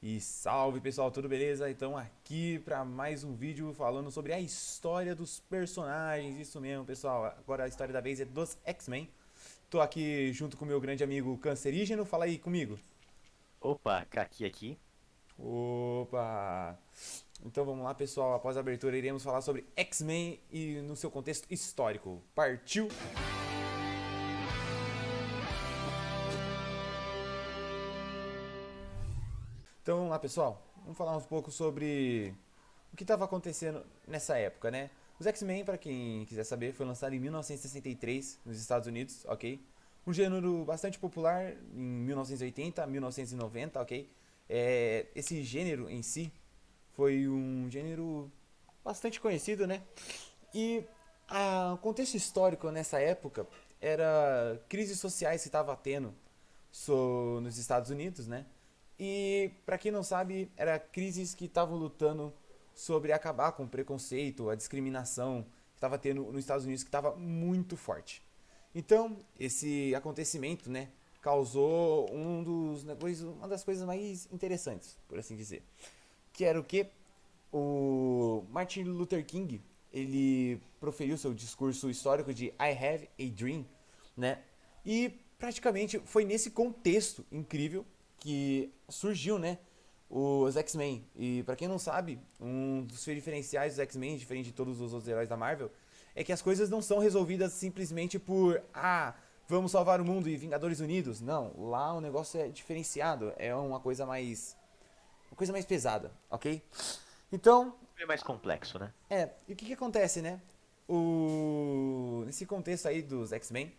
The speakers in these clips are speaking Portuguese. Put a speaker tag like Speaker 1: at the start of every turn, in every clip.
Speaker 1: E salve pessoal, tudo beleza? Então aqui para mais um vídeo falando sobre a história dos personagens, isso mesmo pessoal, agora a história da vez é dos X-Men. Tô aqui junto com o meu grande amigo Cancerígeno, fala aí comigo.
Speaker 2: Opa, Kaki aqui.
Speaker 1: Opa! Então vamos lá pessoal, após a abertura iremos falar sobre X-Men e no seu contexto histórico. Partiu! Então vamos lá pessoal, vamos falar um pouco sobre o que estava acontecendo nessa época, né? Os X-Men, para quem quiser saber, foi lançado em 1963 nos Estados Unidos, ok? Um gênero bastante popular em 1980, 1990, ok? Esse gênero em si foi um gênero bastante conhecido, né? E o contexto histórico nessa época era crises sociais que estava tendo nos Estados Unidos, né? E para quem não sabe, era crises que estavam lutando sobre acabar com o preconceito, a discriminação que estava tendo nos Estados Unidos, que estava muito forte. Então, esse acontecimento, né, causou uma das coisas mais interessantes, por assim dizer, que era o que o Martin Luther King ele proferiu seu discurso histórico de I Have a Dream, né? E praticamente foi nesse contexto incrível que surgiu, né, os X-Men. E para quem não sabe, um dos diferenciais dos X-Men, diferente de todos os outros heróis da Marvel, é que as coisas não são resolvidas simplesmente por vamos salvar o mundo e Vingadores Unidos. Não, lá o negócio é diferenciado, é uma coisa mais pesada, ok? Então,
Speaker 2: É mais complexo, né?
Speaker 1: e o que acontece, né? Nesse contexto aí dos X-Men,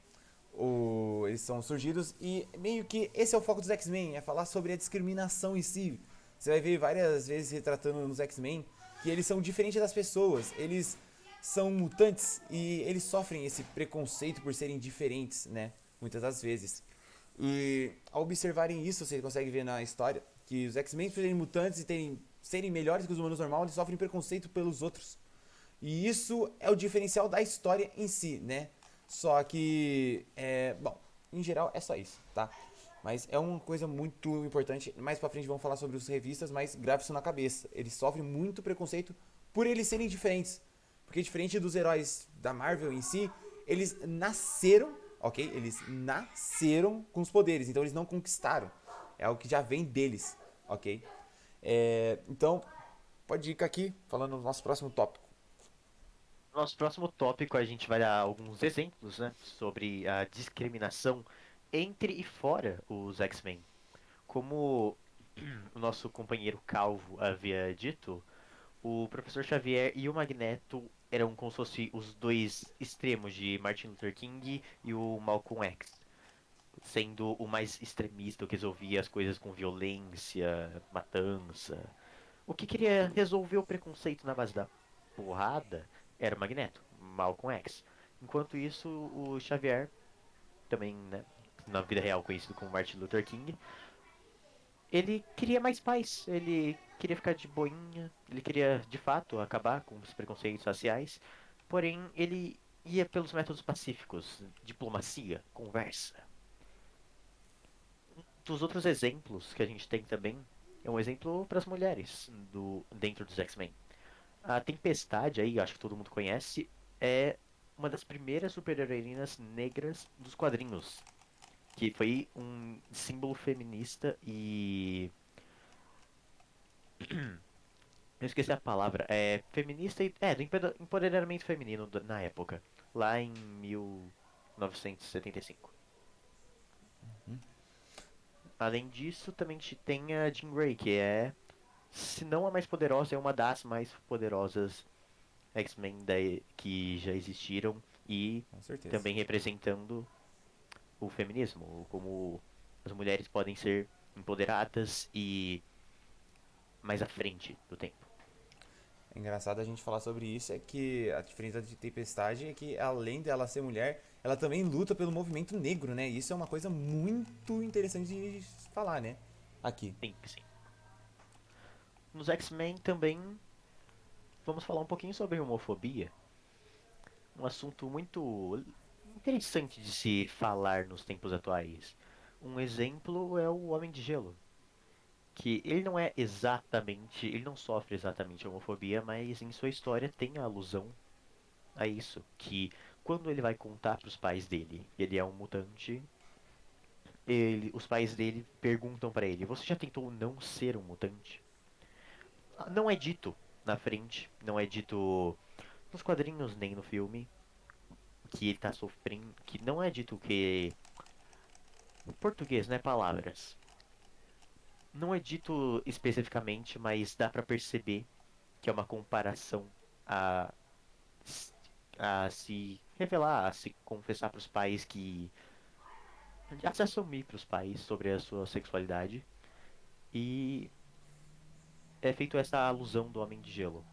Speaker 1: eles são surgidos e meio que esse é o foco dos X-Men, é falar sobre a discriminação em si. Você vai ver várias vezes retratando nos X-Men que eles são diferentes das pessoas, eles são mutantes e eles sofrem esse preconceito por serem diferentes, né? Muitas das vezes. E ao observarem isso, você consegue ver na história que os X-Men, por serem mutantes e serem melhores que os humanos normais, eles sofrem preconceito pelos outros. E isso é o diferencial da história em si, né? Só que, bom, em geral é só isso, tá? Mas é uma coisa muito importante. Mais pra frente vamos falar sobre os revistas, mas grave isso na cabeça. Eles sofrem muito preconceito por eles serem diferentes. Porque diferente dos heróis da Marvel em si, eles nasceram, ok? Eles nasceram com os poderes, então eles não conquistaram. É algo que já vem deles, ok? Então, pode ir aqui falando no nosso próximo tópico.
Speaker 2: No nosso próximo tópico, a gente vai dar alguns exemplos, né, sobre a discriminação entre e fora os X-Men. Como o nosso companheiro Calvo havia dito, o Professor Xavier e o Magneto eram como se fossem os dois extremos de Martin Luther King e o Malcolm X. Sendo o mais extremista, o que resolvia as coisas com violência, matança. O que queria resolver o preconceito na base da porrada era o Magneto, Malcolm X. Enquanto isso, o Xavier, também, né, na vida real conhecido como Martin Luther King, ele queria mais paz, ele queria ficar de boinha, ele queria de fato acabar com os preconceitos raciais, porém ele ia pelos métodos pacíficos, diplomacia, conversa. Dos outros exemplos que a gente tem também é um exemplo para as mulheres dentro dos X-Men. A Tempestade aí, acho que todo mundo conhece, é uma das primeiras super-heroínas negras dos quadrinhos, que foi um símbolo feminista e eu esqueci a palavra, é feminista e do empoderamento feminino na época, lá em 1975. Além disso, também tem a Jean Grey, que é, se não a mais poderosa, é uma das mais poderosas X-Men que já existiram e
Speaker 1: Com certeza.
Speaker 2: também representando o feminismo, como as mulheres podem ser empoderadas e mais à frente do tempo.
Speaker 1: É engraçado a gente falar sobre isso, é que a diferença de Tempestade é que, além dela ser mulher, ela também luta pelo movimento negro, né? E isso é uma coisa muito interessante de falar, né? Aqui.
Speaker 2: Sim, sim. Nos X-Men também vamos falar um pouquinho sobre homofobia, um assunto muito interessante de se falar nos tempos atuais. Um exemplo é o Homem de Gelo, que ele não sofre exatamente homofobia, mas em sua história tem a alusão a isso, que quando ele vai contar para os pais dele que ele é um mutante, os pais dele perguntam para ele: "Você já tentou não ser um mutante?" Não é dito na frente, não é dito nos quadrinhos nem no filme que ele tá sofrendo, que não é dito que em português, né, palavras. Não é dito especificamente, mas dá pra perceber que é uma comparação a, a se revelar, a se confessar pros pais que. A se assumir pros pais sobre a sua sexualidade. E é feito essa alusão do Homem de Gelo.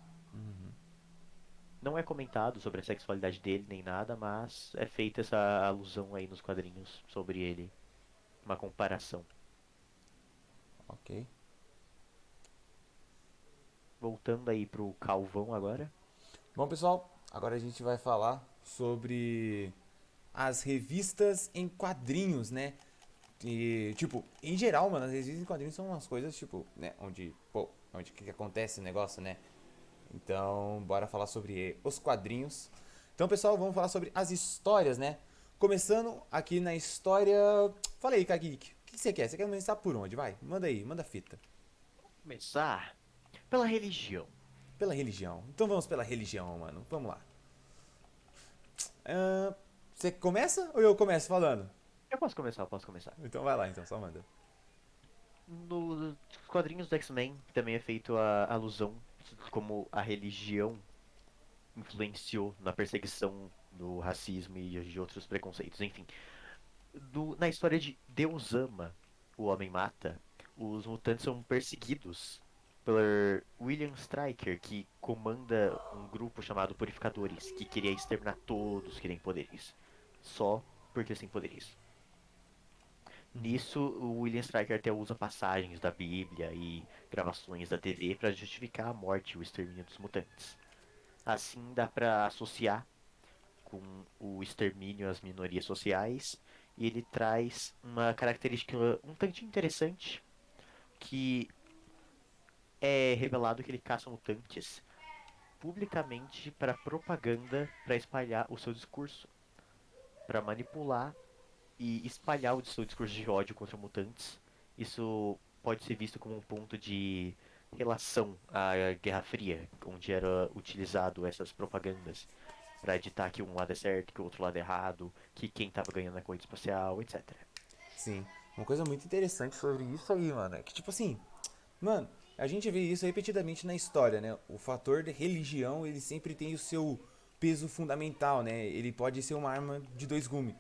Speaker 2: Não é comentado sobre a sexualidade dele nem nada, mas é feita essa alusão aí nos quadrinhos sobre ele. Uma comparação.
Speaker 1: Ok.
Speaker 2: Voltando aí pro Calvão agora.
Speaker 1: Bom, pessoal, agora a gente vai falar sobre as revistas em quadrinhos, né? E, tipo, em geral, mano, as revistas em quadrinhos são umas coisas, tipo, né? Onde, pô, onde que acontece o negócio, né? Então, bora falar sobre os quadrinhos. Então, pessoal, vamos falar sobre as histórias, né? Começando aqui na história. Fala aí, Kagik, o que você quer? Você quer começar por onde? Vai, manda aí, manda a fita.
Speaker 2: Começar pela religião.
Speaker 1: Pela religião. Então vamos pela religião, mano. Vamos lá. Ahn, você começa ou eu começo falando?
Speaker 2: Eu posso começar.
Speaker 1: Então vai lá, então, só manda.
Speaker 2: Nos quadrinhos do X-Men também é feito a alusão como a religião influenciou na perseguição do racismo e de outros preconceitos. Enfim, na história de Deus ama, o homem mata, os mutantes são perseguidos pelo William Stryker, que comanda um grupo chamado Purificadores, que queria exterminar todos que têm poderes. Só porque eles têm poderes. Nisso, o William Stryker até usa passagens da Bíblia e gravações da TV para justificar a morte e o extermínio dos mutantes. Assim, dá para associar com o extermínio às minorias sociais, e ele traz uma característica um tanto interessante, que é revelado que ele caça mutantes publicamente para propaganda, para espalhar o seu discurso, para manipular e espalhar o seu discurso de ódio contra mutantes. Isso pode ser visto como um ponto de relação à Guerra Fria, onde era utilizado essas propagandas para ditar que um lado é certo, que o outro lado é errado, que quem tava ganhando na corrida espacial, etc.
Speaker 1: Sim. Uma coisa muito interessante sobre isso aí, mano, é que tipo assim, mano, a gente vê isso repetidamente na história, né? O fator de religião, ele sempre tem o seu peso fundamental, né? Ele pode ser uma arma de dois gumes.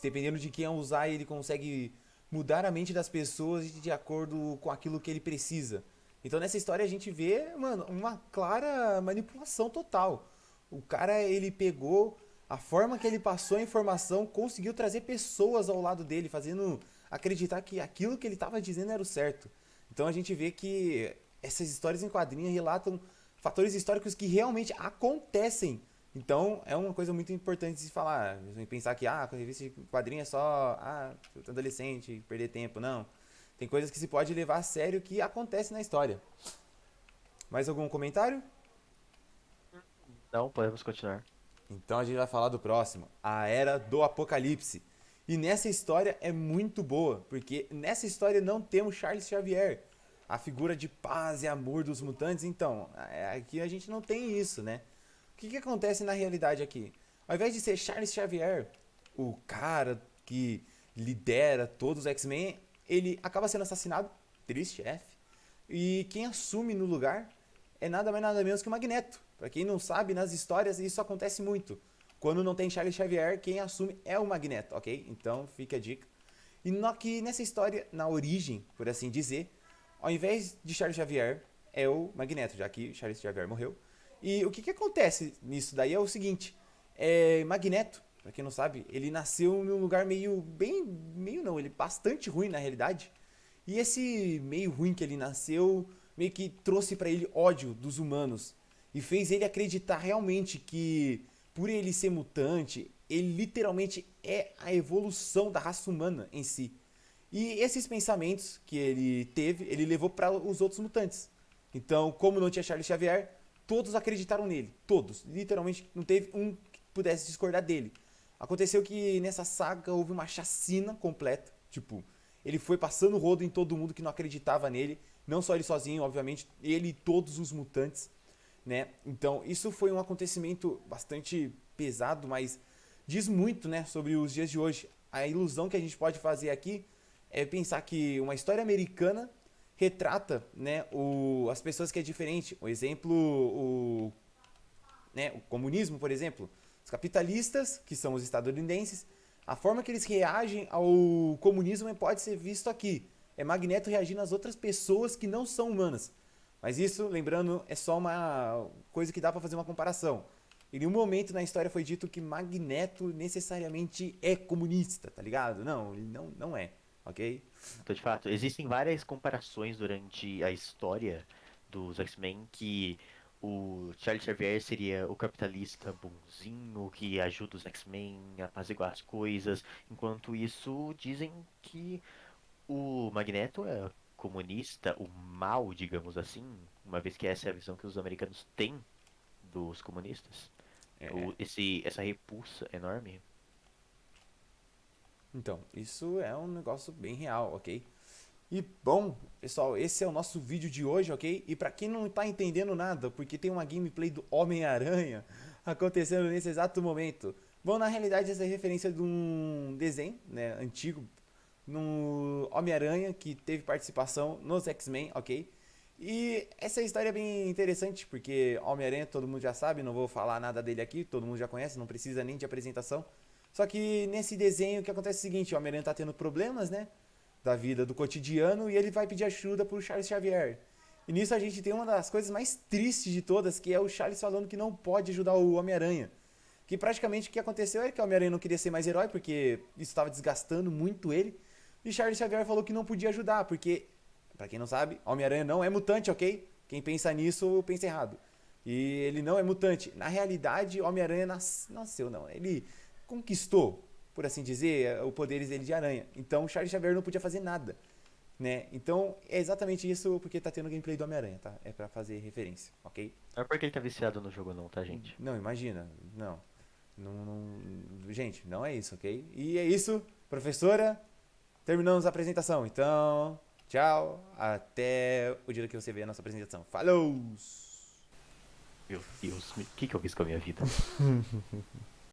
Speaker 1: Dependendo de quem a usar, ele consegue mudar a mente das pessoas de acordo com aquilo que ele precisa. Então nessa história a gente vê, mano, uma clara manipulação total. O cara, ele pegou a forma que ele passou a informação, conseguiu trazer pessoas ao lado dele, fazendo acreditar que aquilo que ele estava dizendo era o certo. Então a gente vê que essas histórias em quadrinhos relatam fatores históricos que realmente acontecem. Então é uma coisa muito importante de se falar. Pensar que a revista de quadrinho é só adolescente, perder tempo. Não. Tem coisas que se pode levar a sério que acontecem na história. Mais algum comentário?
Speaker 2: Não, podemos continuar.
Speaker 1: Então a gente vai falar do próximo, a Era do Apocalipse. E nessa história é muito boa, porque nessa história não temos Charles Xavier, a figura de paz e amor dos mutantes. Então, aqui a gente não tem isso, né? O que acontece na realidade aqui? Ao invés de ser Charles Xavier, o cara que lidera todos os X-Men, ele acaba sendo assassinado, triste F, e quem assume no lugar é nada mais nada menos que o Magneto. Pra quem não sabe, nas histórias isso acontece muito. Quando não tem Charles Xavier, quem assume é o Magneto, ok? Então fica a dica. E que nessa história, na origem, por assim dizer, ao invés de Charles Xavier, é o Magneto, já que Charles Xavier morreu. E o que acontece nisso daí é o seguinte: Magneto, pra quem não sabe, ele nasceu num lugar meio não, ele bastante ruim na realidade. E esse meio ruim que ele nasceu meio que trouxe pra ele ódio dos humanos e fez ele acreditar realmente que por ele ser mutante, ele literalmente é a evolução da raça humana em si. E esses pensamentos que ele teve, ele levou para os outros mutantes. Então, como não tinha Charles Xavier, todos acreditaram nele. Todos. Literalmente, não teve um que pudesse discordar dele. Aconteceu que nessa saga houve uma chacina completa. Tipo, ele foi passando o rodo em todo mundo que não acreditava nele. Não só ele sozinho, obviamente, ele e todos os mutantes, né? Então, isso foi um acontecimento bastante pesado, mas diz muito, né, sobre os dias de hoje. A ilusão que a gente pode fazer aqui é pensar que uma história americana retrata, né, as pessoas que é diferente. O exemplo, né, o comunismo, por exemplo. Os capitalistas, que são os estadunidenses, a forma que eles reagem ao comunismo pode ser visto aqui. É Magneto reagindo às outras pessoas que não são humanas. Mas isso, lembrando, é só uma coisa que dá pra fazer uma comparação. Em nenhum momento na história foi dito que Magneto necessariamente é comunista, tá ligado? Não, ele não é, ok?
Speaker 2: Então, de fato, existem várias comparações durante a história dos X-Men que o Charles Xavier seria o capitalista bonzinho que ajuda os X-Men a apaziguar as coisas, enquanto isso dizem que o Magneto é comunista, o mal, digamos assim, uma vez que essa é a visão que os americanos têm dos comunistas.
Speaker 1: É.
Speaker 2: Essa repulsa enorme.
Speaker 1: Então, isso é um negócio bem real, ok? E bom, pessoal, esse é o nosso vídeo de hoje, ok? E pra quem não tá entendendo nada, porque tem uma gameplay do Homem-Aranha acontecendo nesse exato momento. Bom, na realidade essa é referência de um desenho, né, antigo, no Homem-Aranha que teve participação nos X-Men, ok? E essa história é bem interessante, porque Homem-Aranha todo mundo já sabe, não vou falar nada dele aqui, todo mundo já conhece, não precisa nem de apresentação. Só que nesse desenho o que acontece é o seguinte, o Homem-Aranha tá tendo problemas, né? Da vida, do cotidiano, e ele vai pedir ajuda pro Charles Xavier. E nisso a gente tem uma das coisas mais tristes de todas, que é o Charles falando que não pode ajudar o Homem-Aranha. Que praticamente o que aconteceu é que o Homem-Aranha não queria ser mais herói, porque isso estava desgastando muito ele. E Charles Xavier falou que não podia ajudar, porque, pra quem não sabe, Homem-Aranha não é mutante, ok? Quem pensa nisso, pensa errado. E ele não é mutante. Na realidade, Homem-Aranha nasceu, não. Ele conquistou, por assim dizer, os poderes dele de aranha. Então, Charles Xavier não podia fazer nada, né? Então, é exatamente isso porque tá tendo gameplay do Homem-Aranha, tá? É pra fazer referência, ok?
Speaker 2: Não é porque ele tá viciado no jogo não, tá, gente?
Speaker 1: Não, imagina. Não. Gente, não é isso, ok? E é isso, professora. Terminamos a apresentação. Então, tchau. Até o dia que você vê a nossa apresentação. Falou!
Speaker 2: Meu Deus, o que eu fiz com a minha vida?